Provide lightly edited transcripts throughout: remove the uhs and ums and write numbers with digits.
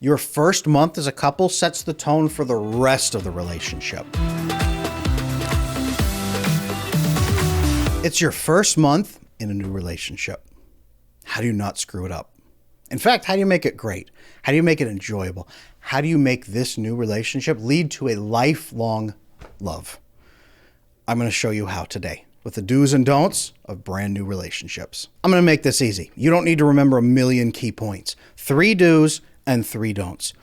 Your first month as a couple sets the tone for the rest of the relationship. It's your first month in a new relationship. How do you not screw it up? In fact, how do you make it great? How do you make it enjoyable? How do you make this new relationship lead to a lifelong love? I'm going to show you how today with the do's and don'ts of brand new relationships. I'm going to make this easy. You don't need to remember a million key points. 3 do's and 3 don'ts.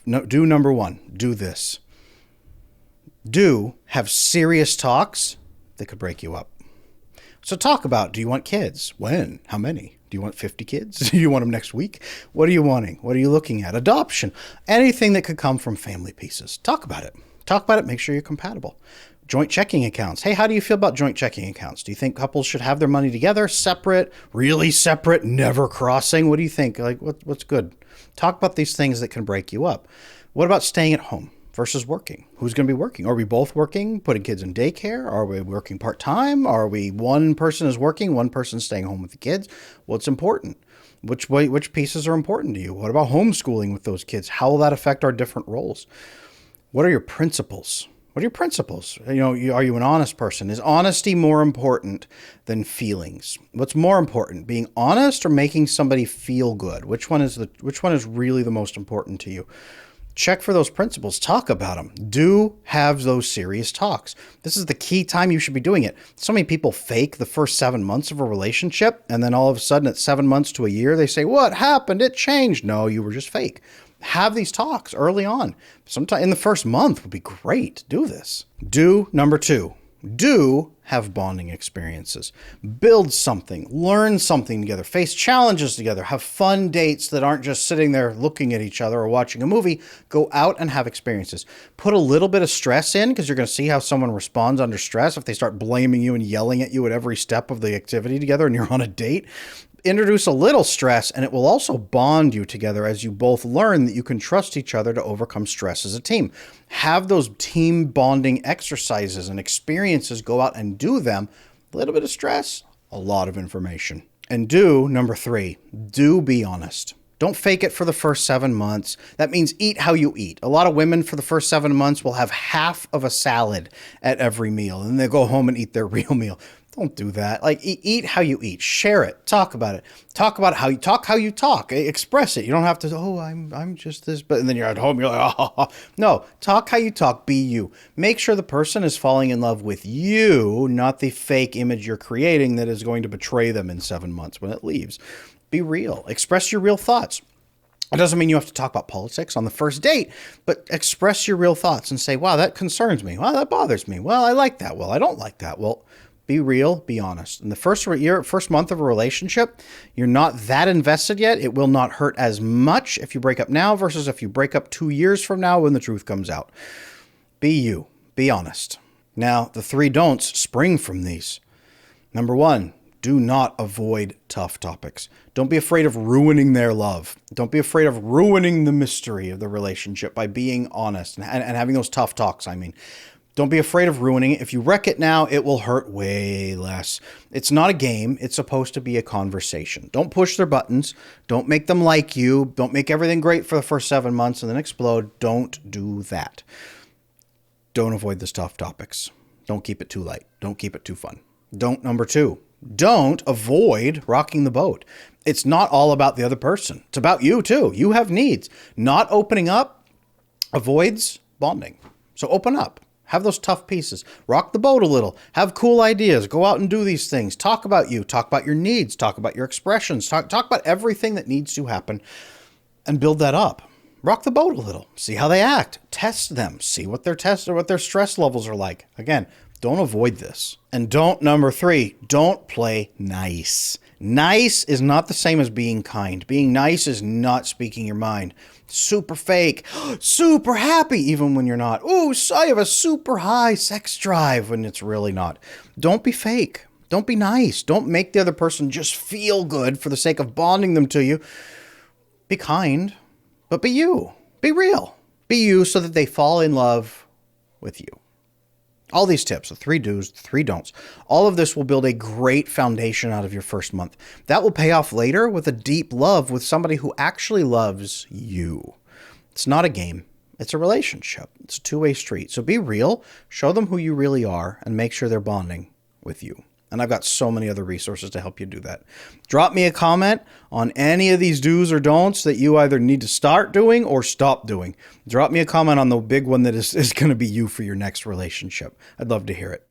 No, do number 1, do this. Do have serious talks that could break you up. So talk about, do you want kids? When? How many? Do you want 50 kids? Do you want them next week? What are you wanting? What are you looking at? Adoption. Anything that could come from family pieces. Talk about it. Talk about it. Make sure you're compatible. Joint checking accounts. Hey, how do you feel about joint checking accounts? Do you think couples should have their money together, separate, really separate, never crossing? What do you think? Like, what's good? Talk about these things that can break you up. What about staying at home versus working? Who's going to be working? Are we both working, putting kids in daycare? Are we working part-time? Are we one person is working, one person staying home with the kids? What's important? Which pieces are important to you? What about homeschooling with those kids? How will that affect our different roles? What are your principles? What are your principles? Are you an honest person? Is honesty more important than feelings? What's more important, being honest or making somebody feel good? Which one is really the most important to you? Check for those principles. Talk about them. Do have those serious talks. This is the key time you should be doing it. So many people fake the first 7 months of a relationship, and then all of a sudden at 7 months to a year, they say, what happened? It changed. No, you were just fake. Have these talks early on. Sometime in the first month would be great. Do this. Do number 2. Do have bonding experiences. Build something. Learn something together. Face challenges together. Have fun dates that aren't just sitting there looking at each other or watching a movie. Go out and have experiences. Put a little bit of stress in because you're going to see how someone responds under stress if they start blaming you and yelling at you at every step of the activity together and you're on a date. Introduce a little stress, and it will also bond you together as you both learn that you can trust each other to overcome stress as a team. Have those team bonding exercises and experiences. Go out and do them. A little bit of stress, a lot of information. And do number 3, do be honest. Don't fake it for the first 7 months. That means eat how you eat. A lot of women for the first 7 months will have half of a salad at every meal, and they go home and eat their real meal. Don't do that. Like, eat how you eat. Share it. Talk about it. Talk about how you talk. Express it. You don't have to, I'm just this, but and then you're at home, you're like, oh. No, talk how you talk. Be you. Make sure the person is falling in love with you, not the fake image you're creating that is going to betray them in 7 months when it leaves. Be real. Express your real thoughts. It doesn't mean you have to talk about politics on the first date, but express your real thoughts and say, wow, that concerns me. Wow, that bothers me. Well, I like that. Well, I don't like that. Well, be real, be honest. In the first month of a relationship, you're not that invested yet. It will not hurt as much if you break up now versus if you break up 2 years from now when the truth comes out. Be you. Be honest. Now, the 3 don'ts spring from these. Number 1, do not avoid tough topics. Don't be afraid of ruining their love. Don't be afraid of ruining the mystery of the relationship by being honest and having those tough talks, Don't be afraid of ruining it. If you wreck it now, it will hurt way less. It's not a game. It's supposed to be a conversation. Don't push their buttons. Don't make them like you. Don't make everything great for the first 7 months and then explode. Don't do that. Don't avoid the tough topics. Don't keep it too light. Don't keep it too fun. Don't number 2. Don't avoid rocking the boat. It's not all about the other person. It's about you too. You have needs. Not opening up avoids bonding. So open up. Have those tough pieces. Rock the boat a little. Have cool ideas. Go out and do these things. Talk about you. Talk about your needs. Talk about your expressions. Talk about everything that needs to happen and build that up. Rock the boat a little. See how they act. Test them. See what their stress levels are like. Again, don't avoid this. And number 3, don't play nice. Nice is not the same as being kind. Being nice is not speaking your mind. Super fake, super happy, even when you're not. Ooh, I have a super high sex drive when it's really not. Don't be fake. Don't be nice. Don't make the other person just feel good for the sake of bonding them to you. Be kind, but be you. Be real. Be you so that they fall in love with you. All these tips, the 3 do's, the 3 don'ts, all of this will build a great foundation out of your first month. That will pay off later with a deep love with somebody who actually loves you. It's not a game. It's a relationship. It's a two-way street. So be real, show them who you really are, and make sure they're bonding with you. And I've got so many other resources to help you do that. Drop me a comment on any of these do's or don'ts that you either need to start doing or stop doing. Drop me a comment on the big one that is going to be you for your next relationship. I'd love to hear it.